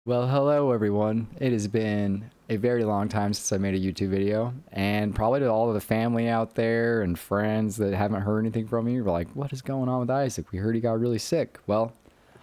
Well, hello everyone. It has been a very long time since I made a YouTube video, and probably to all of the family out there and friends that haven't heard anything from me, you're like, what is going on with Isaac? We heard he got really sick. Well,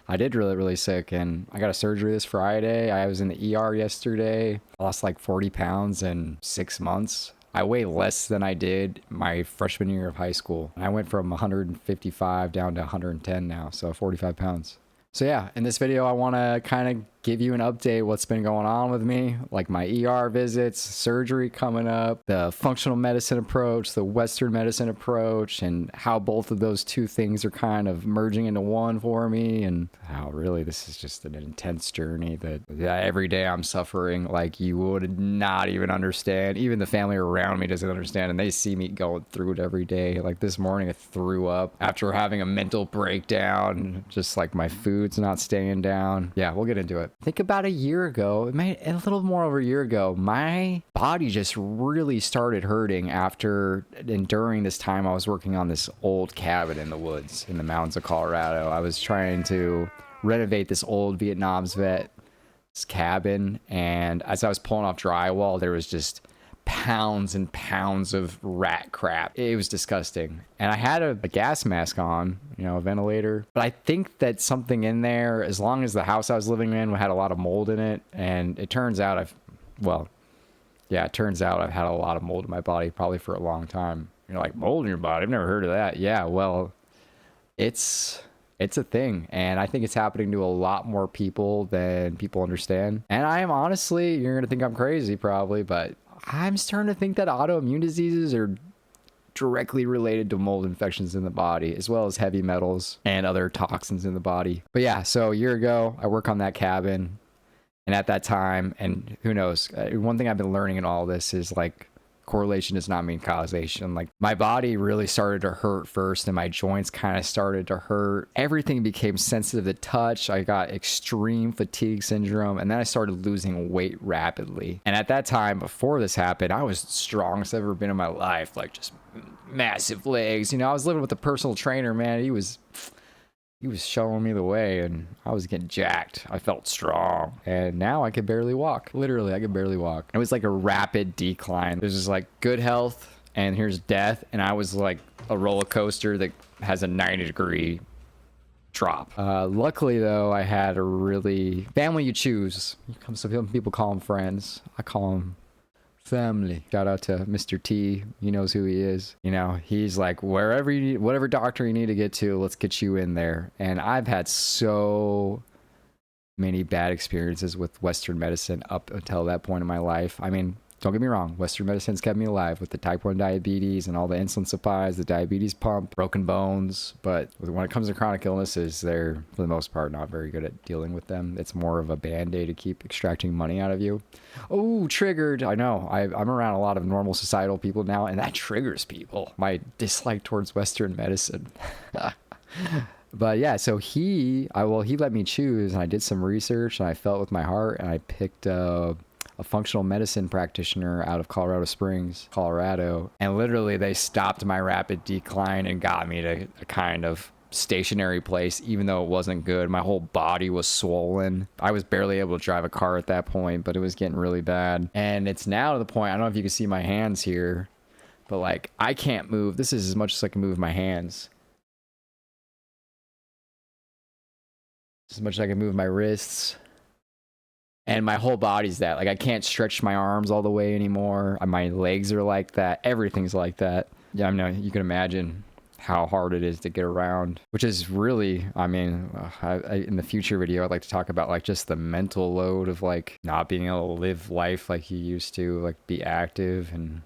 I did really sick, and I got a surgery this Friday. I was in the ER yesterday. I lost like 40 pounds in 6 months. I weigh less than I did my freshman year of high school. I went from 155 down to 110 now, so 45 pounds. So yeah, in this video, I want to kind of give you an update what's been going on with me, like my ER visits, surgery coming up, the functional medicine approach, the Western medicine approach, and how both of those two things are kind of merging into one for me, and how really this is just an intense journey that every day I'm suffering like you would not even understand. Even the family around me doesn't understand, and they see me going through it every day. Like this morning I threw up after having a mental breakdown, just like my food's not staying down. Yeah, we'll get into it. I think about a year ago, a little more over a year ago, my body just really started hurting after and during this time I was working on this old cabin in the woods in the mountains of Colorado. I was trying to renovate this old Vietnam vet's cabin, and as I was pulling off drywall, there was just pounds and pounds of rat crap. It was disgusting. And I had a gas mask on, a ventilator. But I think that something in there, as long as the house I was living in had a lot of mold in it, and it turns out I've had a lot of mold in my body probably for a long time. You're like, mold in your body? I've never heard of that. Yeah, well, it's a thing, and I think it's happening to a lot more people than people understand. And I am honestly, you're gonna think I'm crazy probably, but I'm starting to think that autoimmune diseases are directly related to mold infections in the body, as well as heavy metals and other toxins in the body. But yeah, so a year ago, I work on that cabin, and at that time, and who knows, one thing I've been learning in all this is like, correlation does not mean causation. Like my body really started to hurt first, and my joints kind of started to hurt. Everything became sensitive to touch. I got extreme fatigue syndrome, and then I started losing weight rapidly. And at that time, before this happened, I was the strongest I've ever been in my life. Like just massive legs. I was living with a personal trainer, man. He was showing me the way, and I was getting jacked. I felt strong, and now I could barely walk. Literally, I could barely walk. It was like a rapid decline. There's just like good health, and here's death, and I was like a roller coaster that has a 90-degree drop. Luckily, though, I had a really family you choose. Some people call them friends. I call them family. Shout out to Mr. T. He knows who he is. He's like, wherever you need, whatever doctor you need to get to, let's get you in there. And I've had so many bad experiences with Western medicine up until that point in my life. I mean, don't get me wrong, Western medicine's kept me alive with the type 1 diabetes and all the insulin supplies, the diabetes pump, broken bones. But when it comes to chronic illnesses, they're, for the most part, not very good at dealing with them. It's more of a band-aid to keep extracting money out of you. Oh, triggered. I know. I'm around a lot of normal societal people now, and that triggers people. My dislike towards Western medicine. But yeah, so he let me choose, and I did some research, and I felt with my heart, and I picked a functional medicine practitioner out of Colorado Springs, Colorado. And literally they stopped my rapid decline and got me to a kind of stationary place, even though it wasn't good. My whole body was swollen. I was barely able to drive a car at that point, but it was getting really bad. And it's now to the point, I don't know if you can see my hands here, but like I can't move. This is as much as I can move my hands. As much as I can move my wrists. And my whole body's that. Like I can't stretch my arms all the way anymore. My legs are like that. Everything's like that. Yeah, I know you can imagine how hard it is to get around, which is really, I mean, in the future video, I'd like to talk about like just the mental load of like not being able to live life like you used to, like be active, and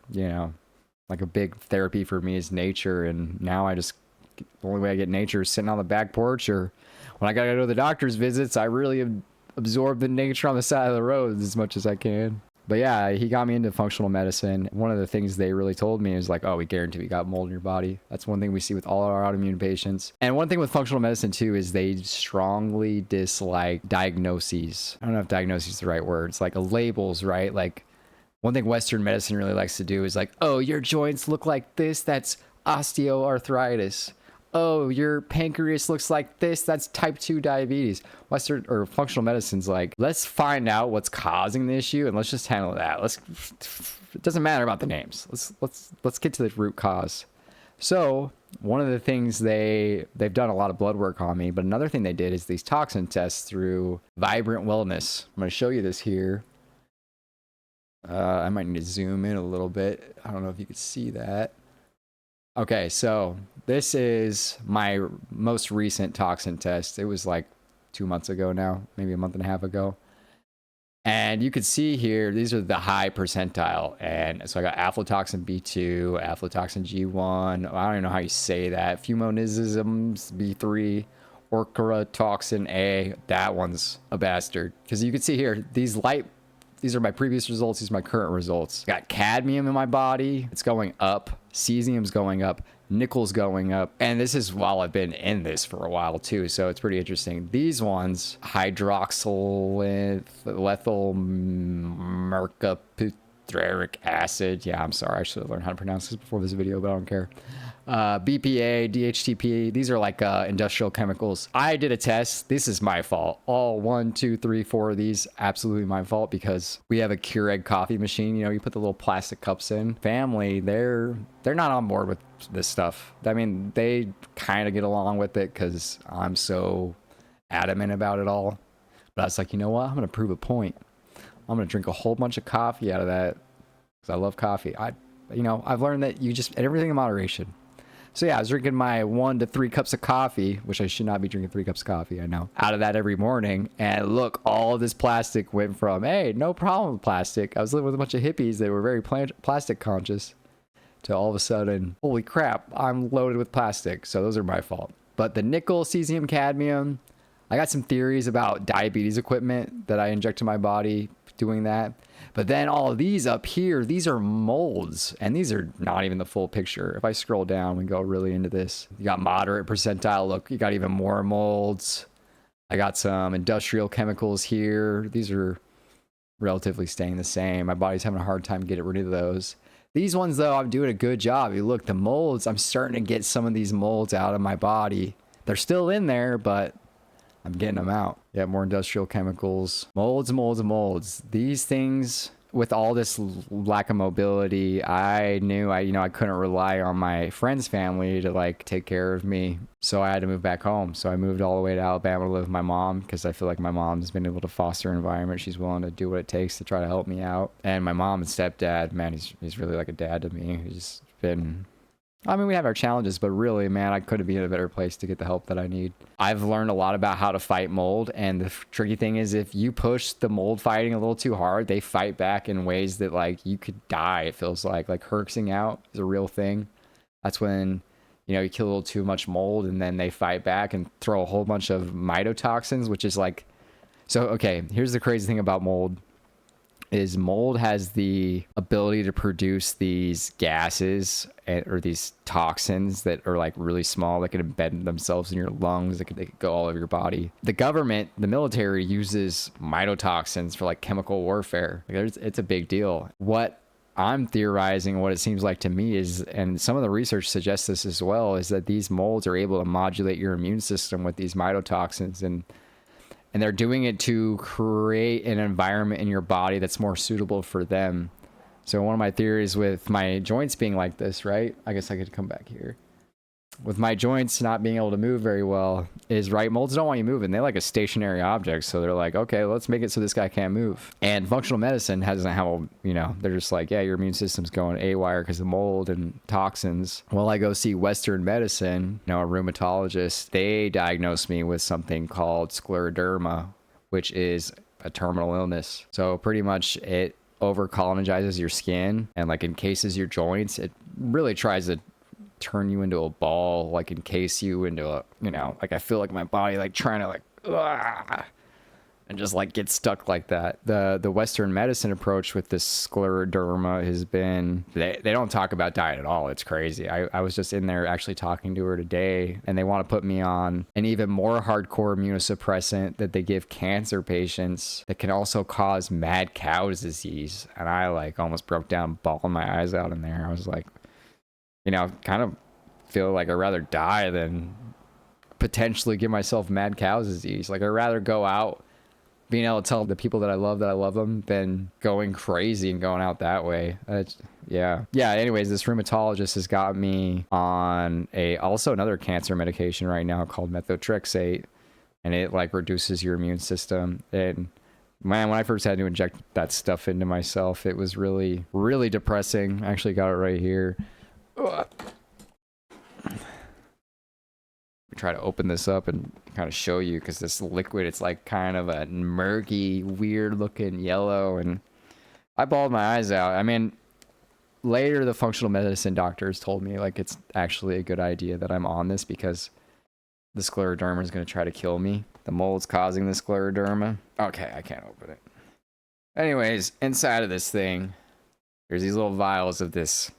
like a big therapy for me is nature. And now the only way I get nature is sitting on the back porch, or when I gotta go to the doctor's visits, I really absorb the nature on the side of the road as much as I can. But yeah, he got me into functional medicine. One of the things they really told me is like, oh, we guarantee we got mold in your body. That's one thing we see with all our autoimmune patients. And one thing with functional medicine too is they strongly dislike diagnoses. I don't know if diagnosis is the right word. It's like labels, right? Like one thing Western medicine really likes to do is like, oh, your joints look like this. That's osteoarthritis. oh, your pancreas looks like this, that's type 2 diabetes. Western or functional medicine's like, let's find out what's causing the issue and let's just handle that. It doesn't matter about the names. Let's get to the root cause. So one of the things they've done a lot of blood work on me, but another thing they did is these toxin tests through Vibrant Wellness. I'm going to show you this here. I might need to zoom in a little bit. I don't know if you could see that. Okay, so this is my most recent toxin test. It was like 2 months ago now, maybe a month and a half ago. And you could see here, these are the high percentile. And so I got aflatoxin B2, aflatoxin G1. I don't even know how you say that. Fumonisms B3, orchorotoxin A. That one's a bastard. Because you can see here, these are my previous results. These are my current results. Got cadmium in my body. It's going up. Cesium's going up. Nickel's going up. And this is while I've been in this for a while too. So it's pretty interesting. These ones, hydroxylethyl mercaptan acid. Yeah, I'm sorry. I should have learned how to pronounce this before this video, but I don't care. BPA, DHTP. These are like industrial chemicals. I did a test. This is my fault. All 1, 2, 3, 4 of these, absolutely my fault, because we have a Keurig coffee machine. You know, you put the little plastic cups in. Family, they're not on board with this stuff. I mean, they kind of get along with it because I'm so adamant about it all. But I was like, you know what? I'm going to prove a point. I'm going to drink a whole bunch of coffee out of that because I love coffee. I've learned that everything in moderation. So yeah, I was drinking my 1 to 3 cups of coffee, which I should not be drinking 3 cups of coffee, I know, out of that every morning. And look, all of this plastic went from, hey, no problem with plastic. I was living with a bunch of hippies that were very plastic conscious, to all of a sudden, holy crap, I'm loaded with plastic. So those are my fault. But the nickel, cesium, cadmium, I got some theories about diabetes equipment that I inject to my body doing that. But then all of these up here, these are molds, and these are not even the full picture. If I scroll down, we go really into this. You got moderate percentile. Look, you got even more molds. I got some industrial chemicals here. These are relatively staying the same. My body's having a hard time getting rid of those. These ones, though, I'm doing a good job. You look, the molds, I'm starting to get some of these molds out of my body. They're still in there, but I'm getting them out. Yeah, more industrial chemicals. Molds. These things, with all this lack of mobility, I knew I couldn't rely on my friend's family to like take care of me. So I had to move back home. So I moved all the way to Alabama to live with my mom because I feel like my mom's been able to foster an environment. She's willing to do what it takes to try to help me out. And my mom and stepdad, man, he's really like a dad to me. He's been... I mean, we have our challenges, but really, man, I couldn't be in a better place to get the help that I need. I've learned a lot about how to fight mold, and the tricky thing is if you push the mold fighting a little too hard, they fight back in ways that, like, you could die, it feels like. Like, herxing out is a real thing. That's when, you kill a little too much mold, and then they fight back and throw a whole bunch of mycotoxins, which is like... So, okay, here's the crazy thing about mold. Is mold has the ability to produce these gases or these toxins that are like really small that can embed themselves in your lungs. They could go all over your body. The government, the military uses mycotoxins for like chemical warfare. It's a big deal. What I'm theorizing, what it seems like to me is, and some of the research suggests this as well, is that these molds are able to modulate your immune system with these mycotoxins, and they're doing it to create an environment in your body that's more suitable for them. So one of my theories with my joints being like this, right? I guess I could come back here. With my joints not being able to move very well is, right, molds don't want you moving. They like a stationary object. So they're like, okay, let's make it so this guy can't move. And functional medicine doesn't have, they're just like, yeah, your immune system's going AWire because of mold and toxins. Well, I go see Western medicine, a rheumatologist. They diagnosed me with something called Scleroderma, which is a terminal illness. So pretty much it over colonizes your skin and like encases your joints. It really tries to turn you into a ball, like encase you into a, like I feel like my body like trying to like and just like get stuck like that. The Western medicine approach with this Scleroderma has been, they don't talk about diet at all. It's crazy. I was just in there actually talking to her today, and they want to put me on an even more hardcore immunosuppressant that they give cancer patients that can also cause mad cow disease. And I like almost broke down, bawling my eyes out in there. I was like, kind of feel like I'd rather die than potentially give myself mad cow's disease. Like I'd rather go out being able to tell the people that I love them than going crazy and going out that way. Yeah. Anyways, this rheumatologist has got me on also another cancer medication right now called methotrexate, and it like reduces your immune system. And man, when I first had to inject that stuff into myself, it was really, really depressing. I actually got it right here. Ugh. Try to open this up and kind of show you, because this liquid, it's like kind of a murky, weird looking yellow, and I bawled my eyes out. I mean, later the functional medicine doctors told me like it's actually a good idea that I'm on this, because the scleroderma is going to try to kill me. The mold's causing the scleroderma. Okay, I can't open it. Anyways, inside of this thing, there's these little vials of this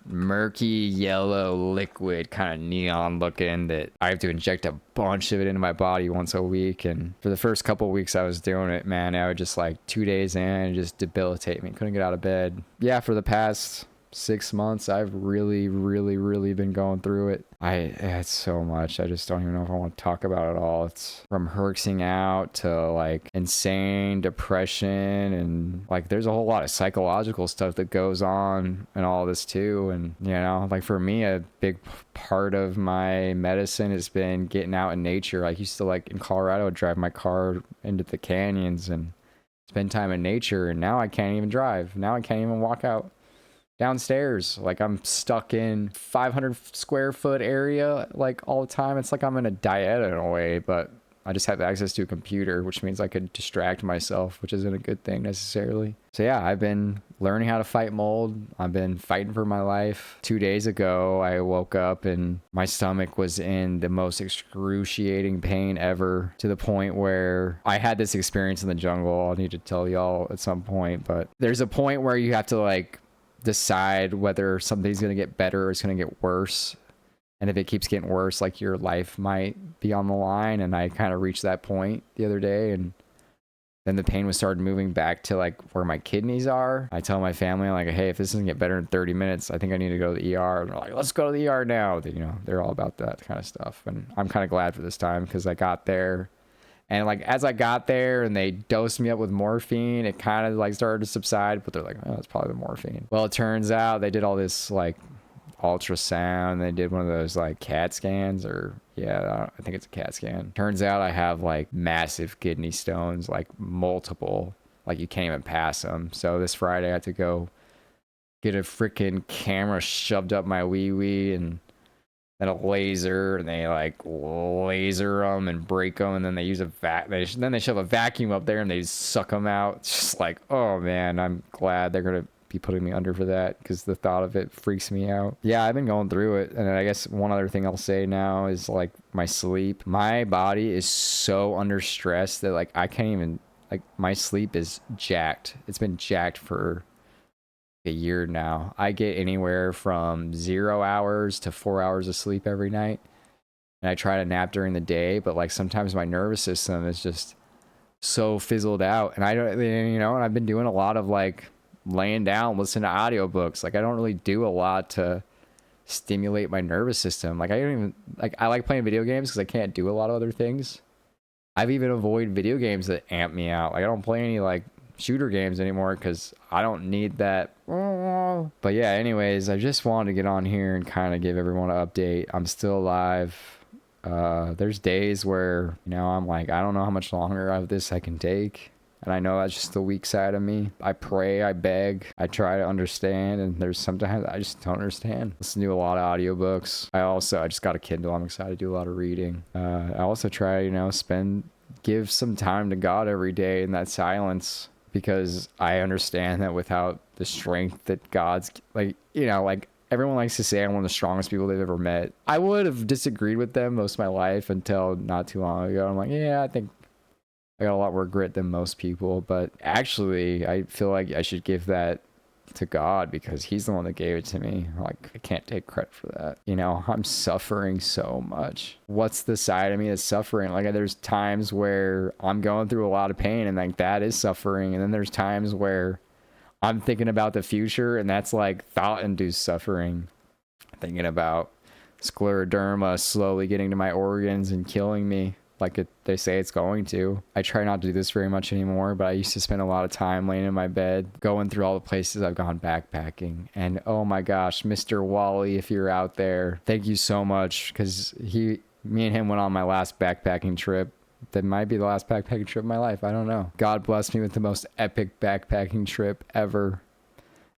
murky yellow liquid, kind of neon looking, that I have to inject a bunch of it into my body once a week. And for the first couple of weeks I was doing it, man, I would just like 2 days in and just debilitate me. Couldn't get out of bed. Yeah, for the past 6 months I've really been going through it. It's so much, I just don't even know if I want to talk about it all. It's from herxing out to like insane depression, and like there's a whole lot of psychological stuff that goes on and all this too. And you know, like for me, a big part of my medicine has been getting out in nature. I used to, like in Colorado, drive my car into the canyons and spend time in nature, and now I can't even drive. Now I can't even walk out downstairs. Like I'm stuck in 500 square foot area like all the time. It's like I'm in a diet in a way, but I just have access to a computer, which means I could distract myself, which isn't a good thing necessarily. So yeah, I've been learning how to fight mold. I've been fighting for my life. 2 days ago, I woke up and my stomach was in the most excruciating pain ever, to the point where I had this experience in the jungle. I'll need to tell y'all at some point, but there's a point where you have to like decide whether something's going to get better or it's going to get worse. And if it keeps getting worse, like your life might be on the line. And I kind of reached that point the other day, and then the pain was started moving back to like where my kidneys are. I tell my family, like, hey, if this doesn't get better in 30 minutes, I think I need to go to the ER. And they're like, let's go to the ER now. You know, they're all about that kind of stuff. And I'm kind of glad for this time, because I got there. And like as I got there and they dosed me up with morphine, it kind of like started to subside, but they're like, oh, it's probably the morphine. Well, it turns out they did all this like ultrasound. They did one of those like CAT scans, or yeah, I think it's a CAT scan. Turns out I have like massive kidney stones, like multiple, like you can't even pass them. So this Friday I had to go get a freaking camera shoved up my wee and then a laser, and they like laser them and break them, and then they use a then they shove a vacuum up there and they suck them out. It's just like, oh man, I'm glad they're gonna be putting me under for that, because the thought of it freaks me out. Yeah, I've been going through it. And I guess one other thing I'll say now is like my sleep. My body is so under stress that like I can't even, like my sleep is jacked. It's been jacked for a year now. I get anywhere from 0 hours to 4 hours of sleep every night, and I try to nap during the day, but like sometimes my nervous system is just so fizzled out, and I don't, you know, and I've been doing a lot of like laying down, listening to audiobooks. Like I don't really do a lot to stimulate my nervous system. Like I don't even, like I like playing video games because I can't do a lot of other things. I've even avoided video games that amp me out. Like I don't play any like shooter games anymore because I don't need that. But yeah, anyways, I just wanted to get on here and kind of give everyone an update. I'm still alive. There's days where, you know, I'm like, I don't know how much longer of this I can take. And I know that's just the weak side of me. I pray, I beg, I try to understand, and there's sometimes I just don't understand. Listen to a lot of audiobooks. I just got a Kindle. I'm excited to do a lot of reading. I also try, you know, give some time to God every day in that silence, because I understand that without the strength that God's, like, you know, like everyone likes to say I'm one of the strongest people they've ever met. I would have disagreed with them most of my life until not too long ago. I'm like, yeah, I think I got a lot more grit than most people, but actually I feel like I should give that to God, because he's the one that gave it to me. Like I can't take credit for that. You know, I'm suffering so much. What's the side of me that's suffering? Like there's times where I'm going through a lot of pain, and like that is suffering. And then there's times where I'm thinking about the future, and that's like thought-induced suffering. Thinking about scleroderma slowly getting to my organs and killing me like they say it's going to. I try not to do this very much anymore, but I used to spend a lot of time laying in my bed going through all the places I've gone backpacking. And oh my gosh, Mr. Wally, if you're out there, thank you so much, because me and him went on my last backpacking trip. That might be the last backpacking trip of my life. I don't know. God blessed me with the most epic backpacking trip ever.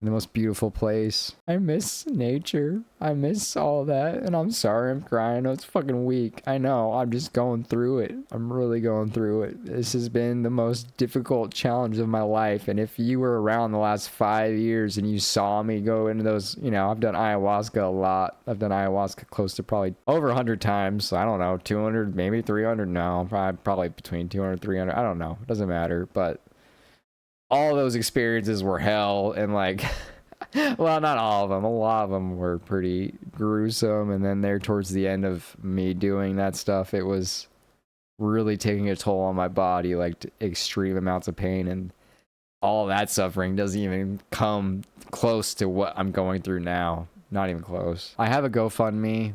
The most beautiful place. I miss nature. I miss all that. And I'm sorry I'm crying. I know it's fucking weak. I know. I'm just going through it. I'm really going through it. This has been the most difficult challenge of my life. And if you were around the last 5 years and you saw me go into those, you know, I've done ayahuasca a lot. I've done ayahuasca close to probably over 100 times. I don't know, 200, maybe 300. No, probably between 200 and 300. I don't know. It doesn't matter. But all those experiences were hell, and like, well, not all of them. A lot of them were pretty gruesome. And then there towards the end of me doing that stuff, it was really taking a toll on my body, like extreme amounts of pain, and all that suffering doesn't even come close to what I'm going through now. Not even close. I have a GoFundMe.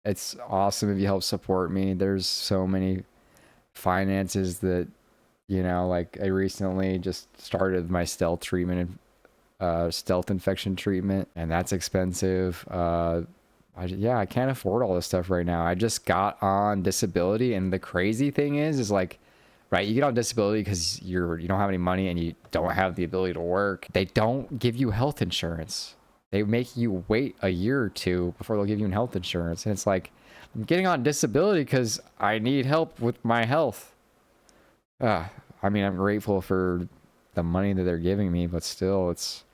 It's awesome if you help support me. There's so many finances that, you know, like I recently just started my stealth treatment, stealth infection treatment, and that's expensive. I can't afford all this stuff right now. I just got on disability, and the crazy thing is like, right, you get on disability because you don't have any money and you don't have the ability to work. They don't give you health insurance. They make you wait a year or two before they'll give you health insurance, and it's like, I'm getting on disability because I need help with my health. I mean, I'm grateful for the money that they're giving me, but still, it's,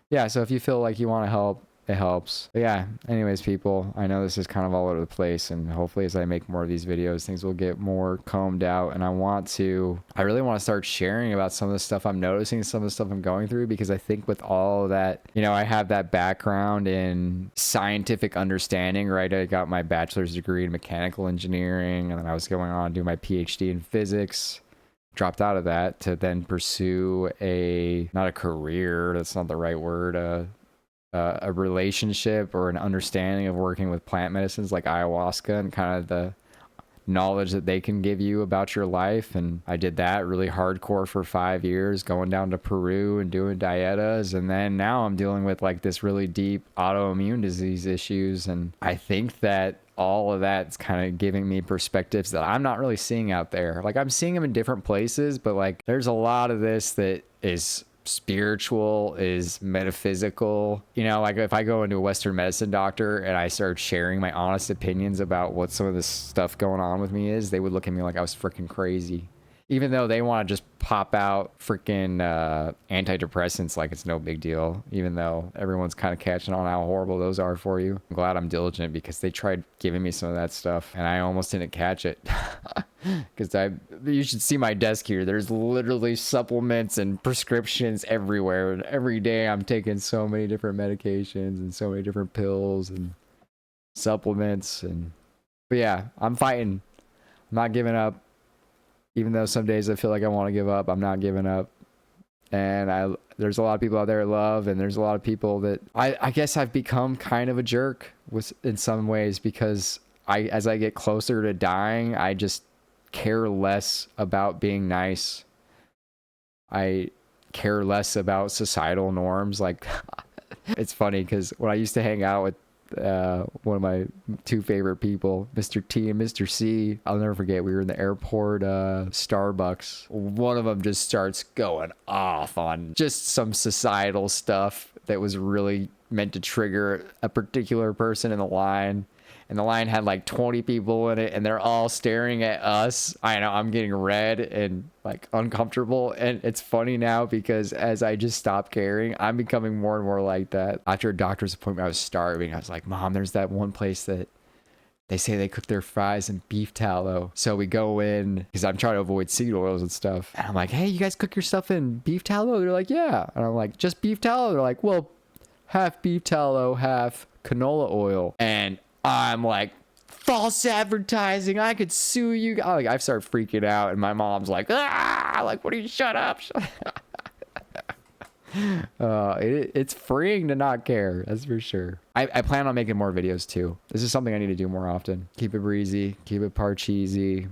yeah. So if you feel like you want to help, it helps. But yeah, anyways, people, I know this is kind of all over the place, and hopefully as I make more of these videos, things will get more combed out. And I really want to start sharing about some of the stuff I'm noticing, some of the stuff I'm going through, because I think with all of that, you know, I have that background in scientific understanding, right? I got my bachelor's degree in mechanical engineering, and then I was going on to do my PhD in physics. Dropped out of that to then pursue not a career, that's not the right word, a relationship or an understanding of working with plant medicines like ayahuasca and kind of the knowledge that they can give you about your life. And I did that really hardcore for 5 years, going down to Peru and doing dietas. And then now I'm dealing with like this really deep autoimmune disease issues. And I think that all of that's kind of giving me perspectives that I'm not really seeing out there. Like, I'm seeing them in different places, but like there's a lot of this that is spiritual, is metaphysical. You know, like if I go into a Western medicine doctor and I start sharing my honest opinions about what some of this stuff going on with me is, they would look at me like I was freaking crazy. Even though they want to just pop out freaking antidepressants like it's no big deal, even though everyone's kind of catching on how horrible those are for you. I'm glad I'm diligent, because they tried giving me some of that stuff and I almost didn't catch it. Because you should see my desk here. There's literally supplements and prescriptions everywhere. And every day I'm taking so many different medications and so many different pills and supplements. But yeah, I'm fighting. I'm not giving up. Even though some days I feel like I want to give up, I'm not giving up. And there's a lot of people out there I love, and there's a lot of people that I guess I've become kind of a jerk in some ways, because as I get closer to dying, I just care less about being nice. I care less about societal norms. Like, it's funny because when I used to hang out with one of my two favorite people, Mr. T and Mr. C, I'll never forget, we were in the airport Starbucks. One of them just starts going off on just some societal stuff that was really meant to trigger a particular person in the line. And the line had like 20 people in it, and they're all staring at us. I know, I'm getting red and like uncomfortable. And it's funny now because as I just stop caring, I'm becoming more and more like that. After a doctor's appointment, I was starving. I was like, Mom, there's that one place that they say they cook their fries in beef tallow. So we go in, because I'm trying to avoid seed oils and stuff. And I'm like, hey, you guys cook your stuff in beef tallow? They're like, yeah. And I'm like, just beef tallow? They're like, well, half beef tallow, half canola oil. And I'm like, false advertising, I could sue you. I've started freaking out, and my mom's like, ah, like, what do you, shut up. It's freeing to not care, that's for sure. I plan on making more videos too. This is something I need to do more often. Keep it breezy, keep it parcheesy.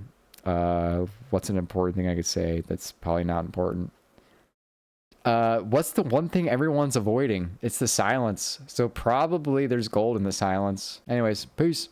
What's an important thing I could say that's probably not important? What's the one thing everyone's avoiding? It's the silence. So probably there's gold in the silence. Anyways, peace.